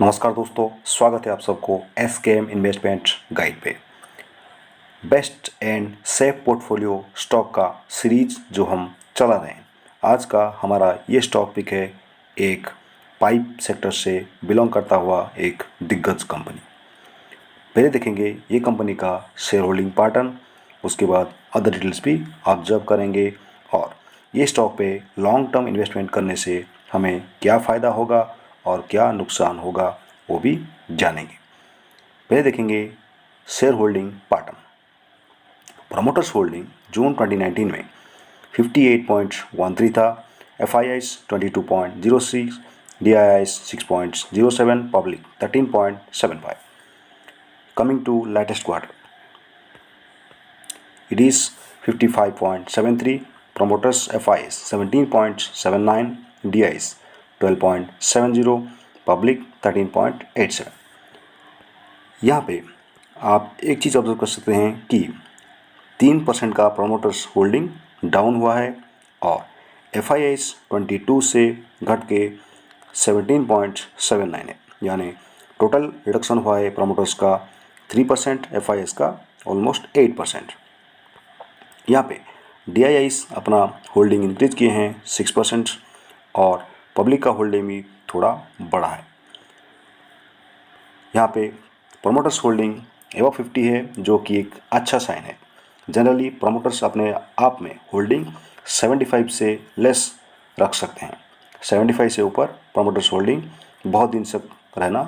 नमस्कार दोस्तों, स्वागत है आप सबको एसकेएम इन्वेस्टमेंट गाइड पे। Best and safe portfolio stock का सीरीज जो हम चला रहे हैं, आज का हमारा ये स्टॉक पिक है एक पाइप सेक्टर से बिलोंग करता हुआ एक दिग्गज कंपनी। पहले देखेंगे ये कंपनी का शेयर होल्डिंग पैटर्न, उसके बाद अदर डिटेल्स भी ऑब्जर्व करेंगे और ये स्टॉक पे लॉन्ग टर्म इन्वेस्टमेंट करने से हमें क्या फ़ायदा होगा और क्या नुकसान होगा वो भी जानेंगे। पहले देखेंगे share holding pattern. Promoters holding June 2019 में 58.13 था, FIIs 22.06, DIIs 6.07, public 13.75। Coming to latest quarter, it is 55.73, promoters FIs 17.79, DIs 12.70, public 13.87। यहाँ पे आप एक चीज़ ऑब्जर्व कर सकते हैं कि 3% का प्रोमोटर्स होल्डिंग डाउन हुआ है और FIIs 22 से घट के 17.79 है, यानी टोटल रिडक्शन हुआ है प्रोमोटर्स का 3%, FIIs का ऑलमोस्ट 8%। यहाँ पे DIIs अपना होल्डिंग इंक्रीज किए हैं 6% और पब्लिक का होल्डिंग भी थोड़ा बढ़ा है। यहाँ पे प्रोमोटर्स होल्डिंग एबव 50 है, जो कि एक अच्छा साइन है। जनरली प्रोमोटर्स अपने आप में होल्डिंग 75 से लेस रख सकते हैं। 75 से ऊपर प्रोमोटर्स होल्डिंग बहुत दिन तक रहना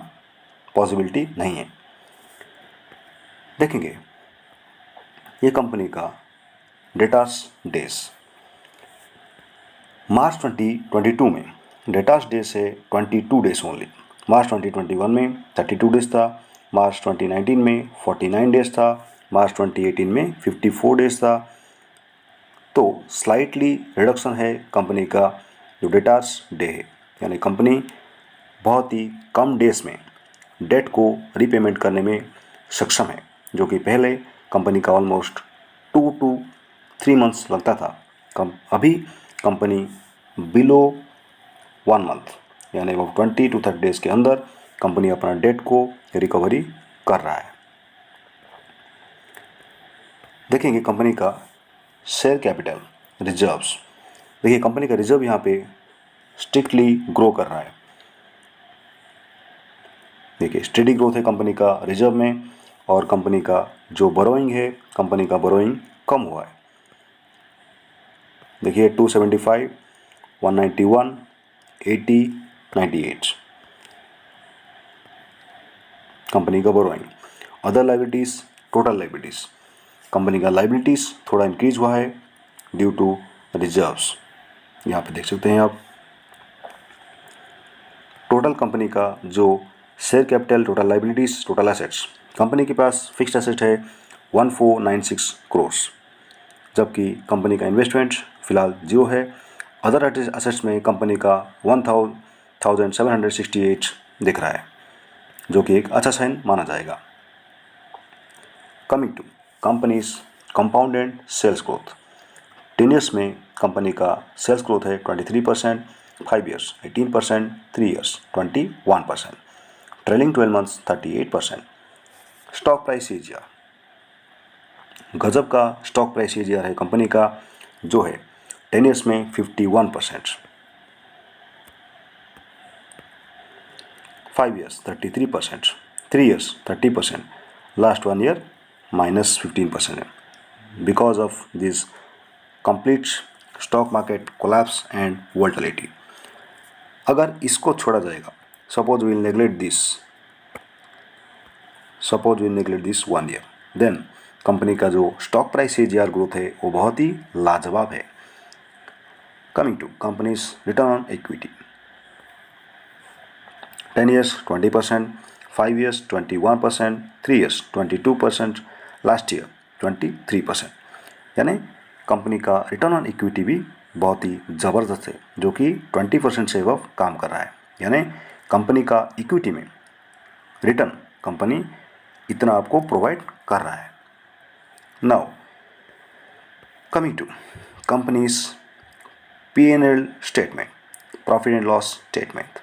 पॉसिबिलिटी नहीं है। देखेंगे ये कंपनी का डेटास डेज। मार्च 2022 में डेटास डेज है 22 डेज ओनली। मार्च 2021 में 32 डेज था, मार्च 2019 में 49 डेज था, मार्च 2018 में 54 डेज था। तो स्लाइटली रिडक्शन है कंपनी का जो डेटास डे है, यानी कंपनी बहुत ही कम डेज में डेट को रीपेमेंट करने में सक्षम है, जो कि पहले कंपनी का ऑलमोस्ट 2 to 3 मंथ्स लगता था। अभी कंपनी बिलो 1 मंथ यानी वो 20 to 30 डेज के अंदर कंपनी अपना डेट को रिकवरी कर रहा है। देखेंगे कंपनी का शेयर कैपिटल रिजर्व्स। देखिए कंपनी का रिजर्व यहाँ पे स्ट्रिक्टली ग्रो कर रहा है। देखिए स्टेडी ग्रोथ है कंपनी का रिजर्व में, और कंपनी का जो बोरोइंग है, कंपनी का बोरोइंग कम हुआ है। देखिए 275, 191, 80, 98 कंपनी का borrowing. Other liabilities, total liabilities, company का लाइबिलिटीज़ थोड़ा इंक्रीज हुआ है ड्यू टू रिजर्व्स। यहाँ पे देख सकते हैं आप टोटल कंपनी का जो share capital, total liabilities, total assets. Company के पास फिक्स्ड एसेट है 1496 करोड़, जबकि कंपनी का इन्वेस्टमेंट फिलहाल 0 है। अदर एसेट्स में कंपनी का 1768 दिख रहा है, जो कि एक अच्छा साइन माना जाएगा। Coming to companies compounded sales growth. 10 years में कंपनी का सेल्स ग्रोथ है 23%, 5 years 18%, 3 years 21%, trailing 12 months 38%। Stock price AGR, गजब का स्टॉक प्राइस एजीआर है कंपनी का, जो है 10 ईयर्स में 51%, 5 ईयर्स 33%, 3 ईयर्स 30%, लास्ट 1 ईयर -15% है, because of this complete stock market collapse and volatility. अगर इसको छोड़ा जाएगा, suppose will neglect this 1 year, then company का जो स्टॉक प्राइस एजीआर ग्रोथ है वो बहुत ही लाजवाब है। Coming to companies return on equity. 10 years 20%, 5 years 21%, 3 years 22%, last year 23%, यानी कंपनी का रिटर्न ऑन इक्विटी भी बहुत ही ज़बरदस्त है, जो कि 20% से अब काम कर रहा है। यानी कंपनी का इक्विटी में रिटर्न कंपनी इतना आपको प्रोवाइड कर रहा है। Now coming to companies P&L statement, profit and loss statement.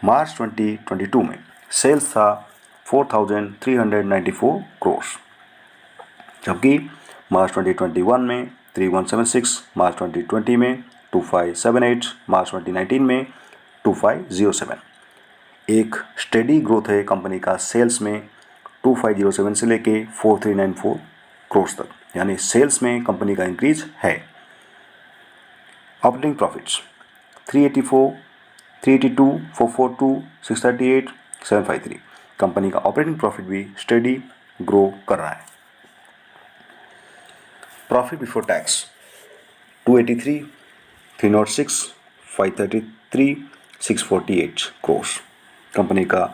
March 2022 में सेल्स था 4,394 करोड़, जबकि मार्च 2021 में 3,176, मार्च 2020 में 2,578, मार्च 2019 में 2,507। एक स्टेडी ग्रोथ है कंपनी का सेल्स में 2,507 से लेके 4,394 करोड़ तक, यानी सेल्स में कंपनी का इंक्रीज है। Operating profits 384, 382, 442, 638, 753। कंपनी का ऑपरेटिंग प्रॉफिट भी स्टेडी ग्रो कर रहा है। Profit before tax 283, 306, 533, 648 crore. Company का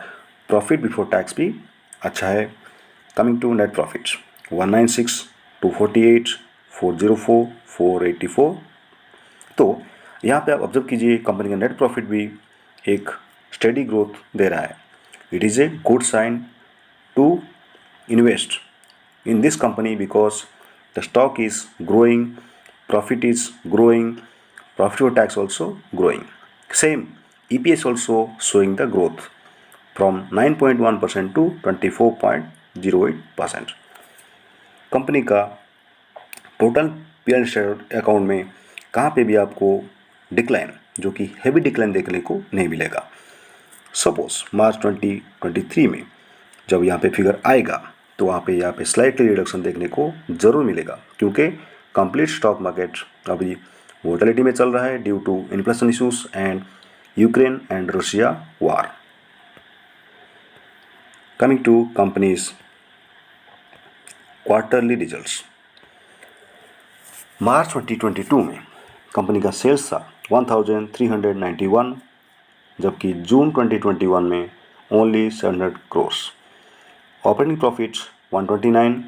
प्रॉफिट बिफोर टैक्स भी अच्छा है। Coming to net profit 196, 248, 404, 484। तो यहाँ पे आप ऑब्जर्व कीजिए कंपनी का नेट प्रॉफिट भी एक स्टेडी ग्रोथ दे रहा है। It is a good sign to invest in this company because the stock is growing, profit is growing, profit before tax also growing. Same, EPS also showing the growth from 9.1% to 24.08%. Company का total PL account में कहाँ पे भी आपको decline, जो कि heavy decline देखने को नहीं मिलेगा। सपोज मार्च 2023 में जब यहाँ पे फिगर आएगा तो वहाँ पे स्लाइटली रिडक्शन देखने को ज़रूर मिलेगा, क्योंकि कंप्लीट स्टॉक मार्केट अभी वोलेटिलिटी में चल रहा है due to inflation issues and Ukraine and Russia war. Coming to companies quarterly results, March 2022 में कंपनी का सेल्स था 1,391, जबकि जून 2021 में ओनली 700 करोड़। ऑपरेटिंग प्रॉफिट 129,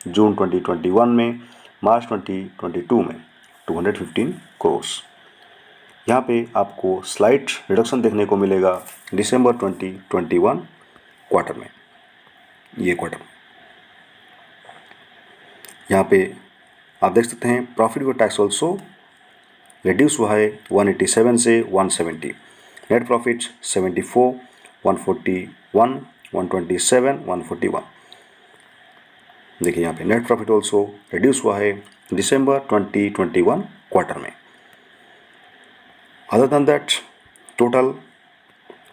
जून 2021 में, मार्च 2022 में 215 करोड़। यहाँ पे आपको स्लाइट रिडक्शन देखने को मिलेगा दिसंबर 2021 क्वार्टर में, ये क्वार्टर। यहाँ पे आप देख सकते हैं profit before tax also reduce हुआ है 187 से 170। Net profit 74, 141, 127, 141। देखिए यहाँ पे नेट प्रॉफिट ऑल्सो रिड्यूस हुआ है दिसंबर 2021 क्वार्टर में। Other than that total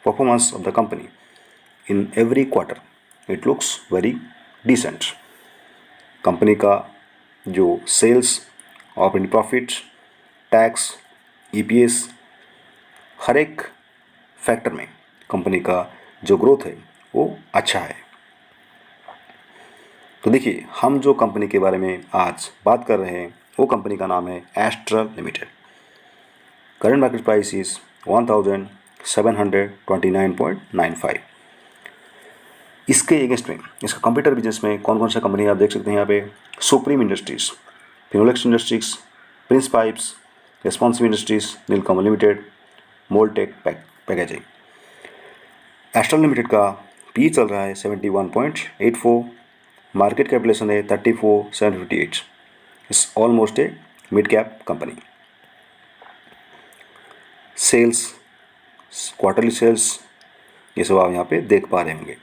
performance of the company in every quarter it looks very decent. Company का जो sales, operating profit, tax, EPS, हर एक फैक्टर में कंपनी का जो ग्रोथ है वो अच्छा है। तो देखिए हम जो कंपनी के बारे में आज बात कर रहे हैं वो कंपनी का नाम है astral limited. Current market price is 1,729.95। इसके अगेंस्ट में इसका कंप्यूटर बिजनेस में कौन कौन सा कंपनी आप देख सकते हैं यहाँ पे, Supreme Industries, Finolex Industries, Prince Pipes, Responsive Industries, Nilkamal limited, Moldtek packaging. Astral limited का पी चल रहा है 71.84, मार्केट कैपिटलाइजेशन है 34,758। It's almost a mid cap company. Sales, quarterly sales, ये सब आप यहाँ पे देख पा रहे होंगे।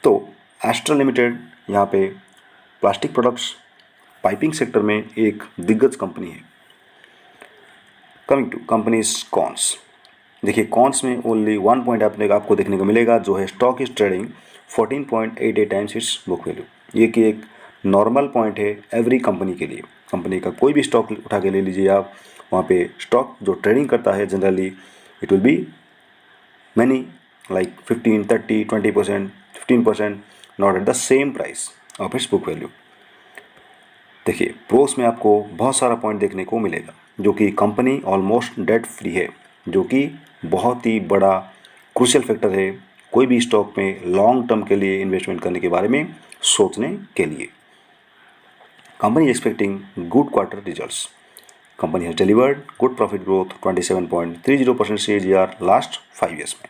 तो एस्ट्रल लिमिटेड यहाँ पे प्लास्टिक प्रोडक्ट्स, पाइपिंग सेक्टर में एक दिग्गज कंपनी है। कमिंग टू कंपनीज कॉन्स, देखिए कॉन्स में ओनली वन पॉइंट आपको देखने को मिलेगा, जो है stock is trading 14.88 times it's book value. ये कि एक नॉर्मल पॉइंट है एवरी कंपनी के लिए। कंपनी का कोई भी स्टॉक उठा के ले लीजिए आप, वहाँ पे स्टॉक जो ट्रेडिंग करता है generally it will be many like 15, 30, 20%, 15%, not at the same price of its book value. देखिए प्रोस में आपको बहुत सारा पॉइंट देखने को मिलेगा, जो कि कंपनी ऑलमोस्ट डेट फ्री है, जो कि बहुत ही बड़ा क्रूशियल फैक्टर है कोई भी स्टॉक में लॉन्ग टर्म के लिए इन्वेस्टमेंट करने के बारे में सोचने के लिए। Company expecting good quarter results. Company has delivered good profit growth 27.30% CAGR last 5 years में।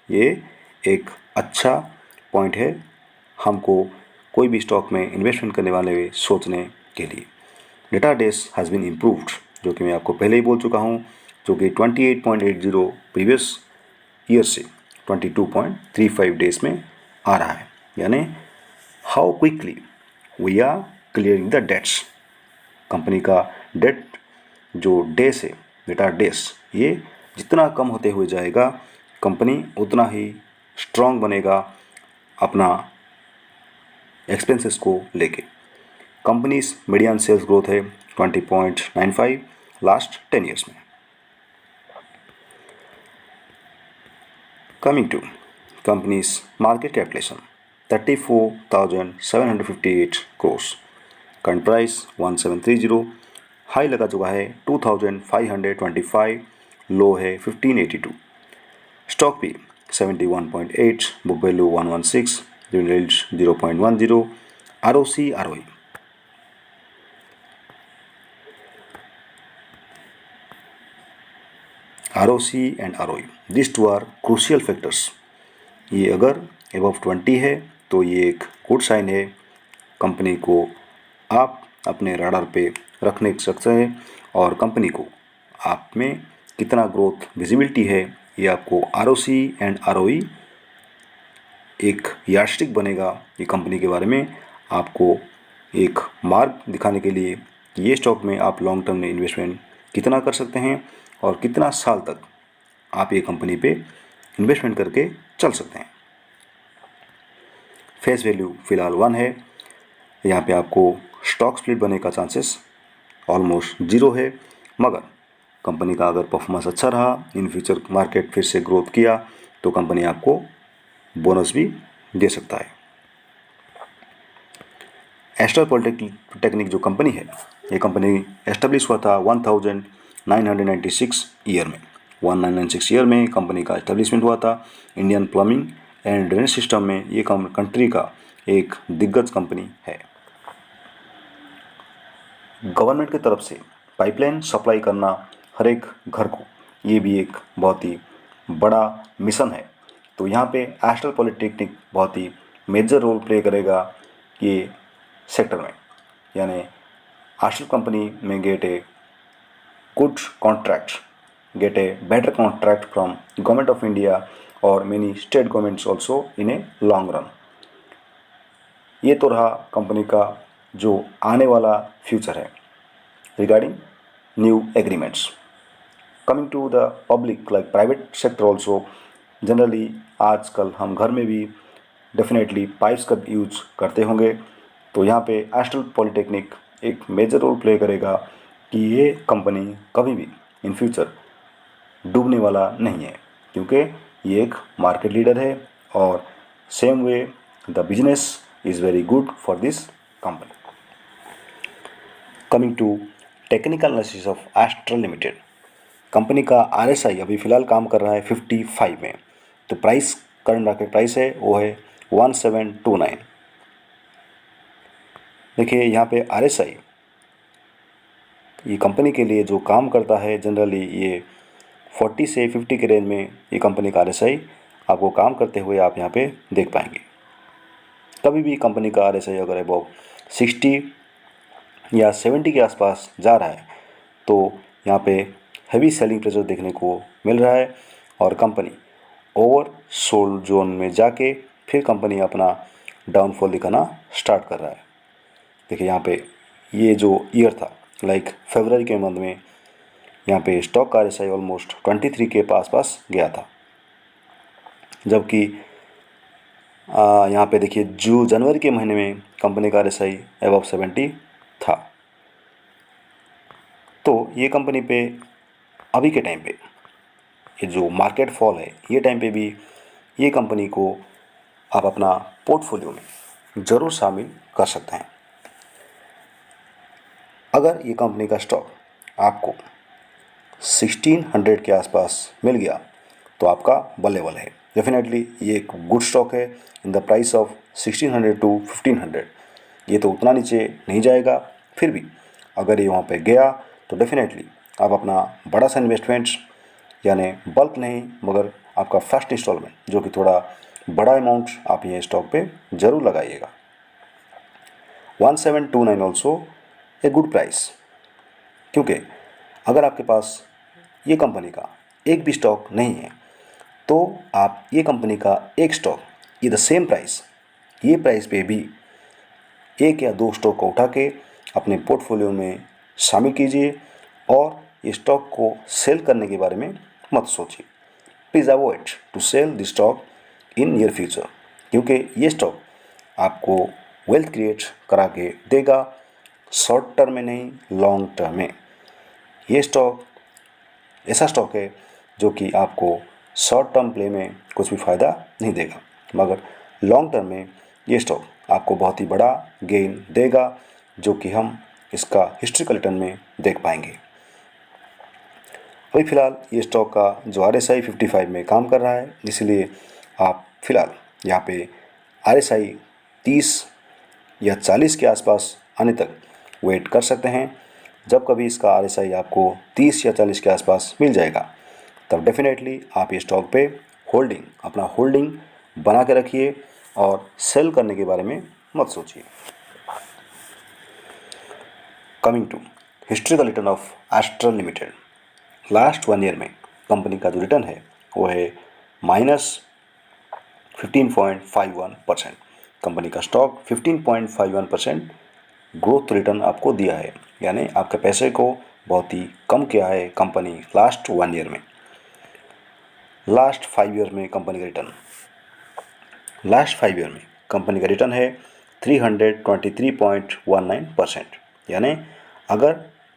ये एक अच्छा पॉइंट है हमको कोई भी स्टॉक में इन्वेस्टमेंट करने वाले हुए सोचने के लिए। Debtor days has been improved, जो कि मैं आपको पहले ही बोल चुका हूँ, जो कि 28.80 प्रीवियस ईयर से 22.35 डेज में आ रहा है। यानी how quickly we are clearing the debts. Company का डेट जो डेस है, बेटा डेस, ये जितना कम होते हुए जाएगा कंपनी उतना ही स्ट्रांग बनेगा अपना एक्सपेंसेस को लेके। कंपनीज मीडियन सेल्स ग्रोथ है 20.95 लास्ट 10 ईयर्स में। Coming to companies market capitalisation 34,758 crores, current price 1730, high लगा चुका है 2,525, लो है 1582, स्टॉक भी 71.8, book value 116, dividend 0.10, ROC ROE ROC and ROE, this two are crucial factors. ये अगर एबव 20 है तो ये एक गुड साइन है, कंपनी को आप अपने रडार पे रखने सकते हैं और कंपनी को आप में कितना ग्रोथ विजिबिलिटी है ये आपको ROC एंड ROE एक यार्डस्टिक बनेगा ये कंपनी के बारे में, आपको एक मार्ग दिखाने के लिए ये स्टॉक में आप लॉन्ग टर्म में इन्वेस्टमेंट कितना कर सकते हैं और कितना साल तक आप ये कंपनी पे इन्वेस्टमेंट करके चल सकते हैं। फेस वैल्यू फ़िलहाल 1 है, यहाँ पे आपको स्टॉक स्प्लिट बनने का चांसेस ऑलमोस्ट 0 है, मगर कंपनी का अगर परफॉर्मेंस अच्छा रहा, इन फ्यूचर मार्केट फिर से ग्रोथ किया तो कंपनी आपको बोनस भी दे सकता है। एस्ट्रल पॉलिटेक्निक जो कंपनी है, ये कंपनी एस्टेब्लिश हुआ था 1996 ईयर में। 1996 ईयर में कंपनी का एस्टेब्लिशमेंट हुआ था। Indian plumbing and drainage system में ये कंट्री का एक दिग्गज कंपनी है। गवर्नमेंट की तरफ से पाइपलाइन सप्लाई करना हर एक घर को, ये भी एक बहुत ही बड़ा मिशन है। तो यहाँ पे एस्ट्रल पॉलिटेक्निक बहुत ही मेजर रोल प्ले करेगा ये सेक्टर में। यानी एस्ट्रल कंपनी में gate a good contract, get a better contract from government of India or many state governments also in a long run। ये तो रहा कंपनी का जो आने वाला फ्यूचर है regarding new agreements. Coming to the public like private sector also, generally आजकल हम घर में भी डेफिनेटली पाइप्स का यूज करते होंगे, तो यहाँ पे एस्ट्रल पॉलिटेक्निक एक मेजर रोल प्ले करेगा कि ये कंपनी कभी भी इन फ्यूचर डूबने वाला नहीं है, क्योंकि ये एक मार्केट लीडर है और same way the business is very good for this company. Coming to technical analysis of Astral limited, company का RSI अभी फ़िलहाल काम कर रहा है 55 में, तो प्राइस करंट मार्केट प्राइस है वो है 1729। देखिए यहाँ पे RSI ये कंपनी के लिए जो काम करता है, जनरली ये 40 से 50 के रेंज में ये कंपनी का RSI आपको काम करते हुए आप यहाँ पे देख पाएंगे। कभी भी कंपनी का RSI अगर अबव 60 या 70 के आसपास जा रहा है तो यहाँ पे हैवी सेलिंग प्रेशर देखने को मिल रहा है और कंपनी ओवर सोल्ड जोन में जाके फिर कंपनी अपना डाउनफॉल दिखाना स्टार्ट कर रहा है। देखिए यहाँ पे ये जो ईयर था लाइक फरवरी के मंथ में यहाँ पे स्टॉक का RSI ऑलमोस्ट 23 के आसपास गया था, जबकि यहाँ पे देखिए जनवरी के महीने में कंपनी का RSI अबव 70 था। तो ये कंपनी पे अभी के टाइम पे ये जो मार्केट फॉल है, ये टाइम पे भी ये कंपनी को आप अपना पोर्टफोलियो में ज़रूर शामिल कर सकते हैं। अगर ये कंपनी का स्टॉक आपको 1600 के आसपास मिल गया तो आपका बल्ले बल्ले है। डेफिनेटली ये एक गुड स्टॉक है in the price of 1600 to 1500। ये तो उतना नीचे नहीं जाएगा, फिर भी अगर ये वहाँ पे गया तो डेफिनेटली आप अपना बड़ा सा इन्वेस्टमेंट, यानी बल्क नहीं मगर आपका फर्स्ट इंस्टॉलमेंट जो कि थोड़ा बड़ा अमाउंट, आप ये स्टॉक पे ज़रूर लगाइएगा। 1729 ऑल्सो ए गुड प्राइस, क्योंकि अगर आपके पास ये कंपनी का एक भी स्टॉक नहीं है तो आप ये कंपनी का एक स्टॉक ये द सेम प्राइस, ये प्राइस पे भी एक या दो स्टॉक को उठा के अपने पोर्टफोलियो में शामिल कीजिए और ये स्टॉक को सेल करने के बारे में मत सोचिए। Please avoid to sell the stock in near future, क्योंकि ये स्टॉक आपको वेल्थ क्रिएट करा के देगा, शॉर्ट टर्म में नहीं, लॉन्ग टर्म में। ये स्टॉक ऐसा स्टॉक है जो कि आपको शॉर्ट टर्म प्ले में कुछ भी फ़ायदा नहीं देगा, मगर लॉन्ग टर्म में ये स्टॉक आपको बहुत ही बड़ा गेन देगा, जो कि हम इसका हिस्ट्रिकल रिटर्न में देख पाएंगे। अभी फ़िलहाल ये स्टॉक का जो RSI 55 में काम कर रहा है, इसलिए आप फ़िलहाल यहाँ पे RSI 30 या 40 के आसपास आने तक वेट कर सकते हैं। जब कभी इसका RSI आपको 30 या 40 के आसपास मिल जाएगा, तब डेफिनेटली आप ये स्टॉक पे अपना होल्डिंग बना के रखिए और सेल करने के बारे में मत सोचिए। Coming to historical return of Astral limited, last 1 year में कंपनी का जो रिटर्न है वो है -15.51%। कंपनी का स्टॉक 15.51% ग्रोथ रिटर्न आपको दिया है, यानी आपके पैसे को बहुत ही कम किया है कंपनी लास्ट 1 ईयर में। लास्ट 5 ईयर में कंपनी का रिटर्न है 323.19%। यानी अगर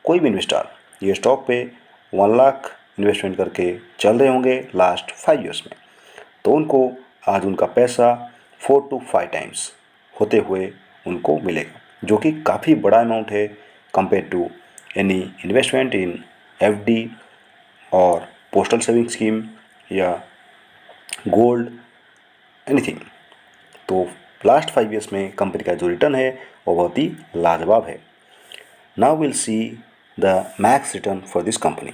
कोई भी इन्वेस्टर ये स्टॉक पे 1 लाख इन्वेस्टमेंट करके चल रहे होंगे लास्ट 5 ईयर्स में, तो उनको आज उनका पैसा 4 to 5 टाइम्स होते हुए उनको मिलेगा, जो कि काफ़ी बड़ा अमाउंट है compare to any investment in FD और पोस्टल सेविंग स्कीम या गोल्ड, एनीथिंग। तो लास्ट 5 ईयर्स में कंपनी का जो रिटर्न है वो बहुत ही लाजवाब है। Now will see the max return for this company.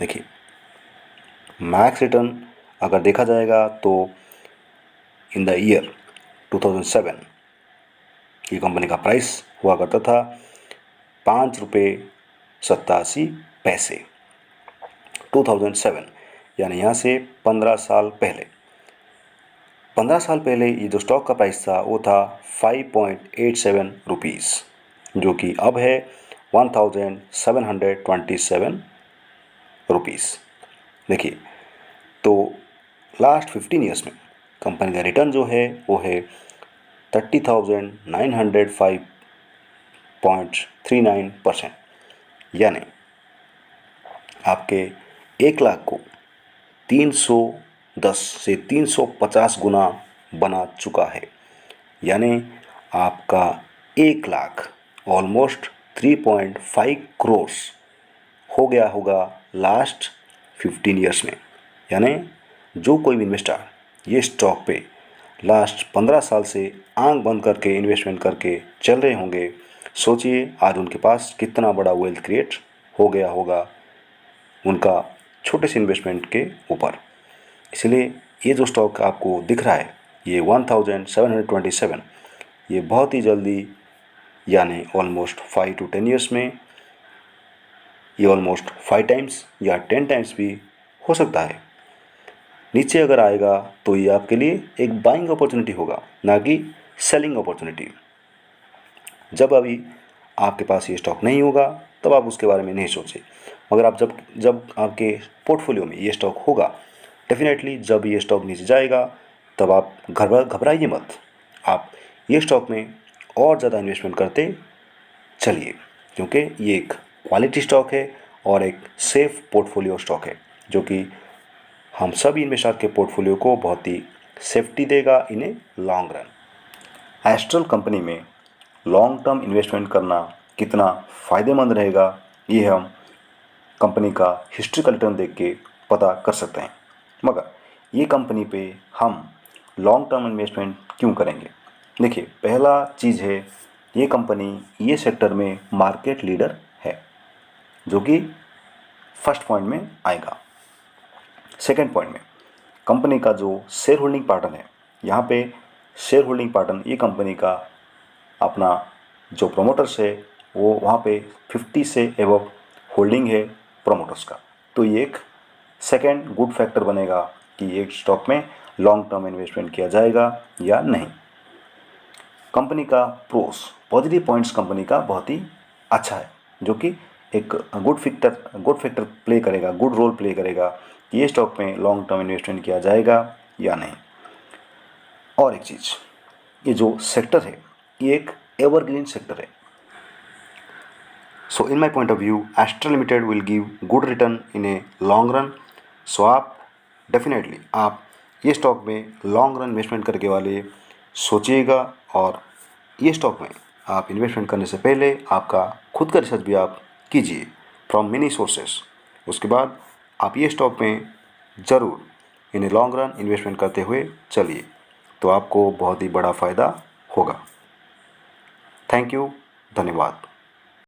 देखिए, मैक्स रिटर्न अगर देखा जाएगा तो इन द ईयर 2007 ये कंपनी का प्राइस हुआ करता था 5.87 रुपये। 2007 यानी यहाँ से 15 साल पहले ये जो स्टॉक का प्राइस था वो था 5.87 रुपीज़, जो कि अब है 1727 रुपीज़। देखिए, तो लास्ट 15 ईयर्स में कंपनी का रिटर्न जो है वो है 30,905.39%। यानी आपके 1 लाख को 310 से 350 गुना बना चुका है। यानी आपका 1 लाख ऑलमोस्ट 3.5 करोड़ हो गया होगा लास्ट 15 ईयर्स में। यानी जो कोई भी इन्वेस्टर ये स्टॉक पे लास्ट 15 साल से आंख बंद करके इन्वेस्टमेंट करके चल रहे होंगे, सोचिए आज उनके पास कितना बड़ा वेल्थ क्रिएट हो गया होगा उनका छोटे से इन्वेस्टमेंट के ऊपर। इसलिए ये जो स्टॉक आपको दिख रहा है ये 1727, ये बहुत ही जल्दी यानी ऑलमोस्ट 5 to 10 ईयर्स में ये ऑलमोस्ट 5 टाइम्स या 10 टाइम्स भी हो सकता है। नीचे अगर आएगा तो ये आपके लिए एक बाइंग अपॉर्चुनिटी होगा, ना कि सेलिंग अपॉर्चुनिटी। जब अभी आपके पास ये स्टॉक नहीं होगा तब आप उसके बारे में नहीं सोचें, मगर आप जब आपके पोर्टफोलियो में ये स्टॉक होगा, डेफिनेटली जब ये स्टॉक नीचे जाएगा तब आप घबराइए मत, आप ये स्टॉक में और ज़्यादा इन्वेस्टमेंट करते चलिए, क्योंकि ये एक क्वालिटी स्टॉक है और एक सेफ पोर्टफोलियो स्टॉक है, जो कि हम सभी इन्वेस्टर के पोर्टफोलियो को बहुत ही सेफ्टी देगा in a long run. Astral company में लॉन्ग टर्म इन्वेस्टमेंट करना कितना फ़ायदेमंद रहेगा ये हम कंपनी का हिस्ट्रिकल रिटर्न देख के पता कर सकते हैं। मगर ये कंपनी पे हम लॉन्ग टर्म इन्वेस्टमेंट क्यों करेंगे? देखिए, पहला चीज़ है ये कंपनी ये सेक्टर में मार्केट लीडर है, जो कि फर्स्ट पॉइंट में आएगा। सेकंड पॉइंट में कंपनी का जो शेयर होल्डिंग पैटर्न है, यहाँ पे शेयर होल्डिंग पैटर्न ये कंपनी का अपना जो प्रोमोटर्स है वो वहाँ पे 50 से एबव होल्डिंग है प्रोमोटर्स का, तो ये एक सेकेंड गुड फैक्टर बनेगा कि एक स्टॉक में लॉन्ग टर्म इन्वेस्टमेंट किया जाएगा या नहीं। कंपनी का प्रोस, पॉजिटिव पॉइंट्स कंपनी का बहुत ही अच्छा है, जो कि एक गुड फैक्टर प्ले करेगा, गुड रोल प्ले करेगा कि ये स्टॉक में लॉन्ग टर्म इन्वेस्टमेंट किया जाएगा या नहीं। और एक चीज़, ये जो सेक्टर है ये एक एवरग्रीन सेक्टर है। So in my point of view Astral limited will give good return in a long run. So आप डेफिनेटली आप ये स्टॉक में लॉन्ग रन इन्वेस्टमेंट करके वाले सोचिएगा, और ये स्टॉक में आप इन्वेस्टमेंट करने से पहले आपका खुद का रिसर्च भी आप कीजिए फ्रॉम मेनी सोर्सेस। उसके बाद आप ये स्टॉक में ज़रूर इन लॉन्ग रन इन्वेस्टमेंट करते हुए चलिए, तो आपको बहुत ही बड़ा फ़ायदा होगा। थैंक यू, धन्यवाद।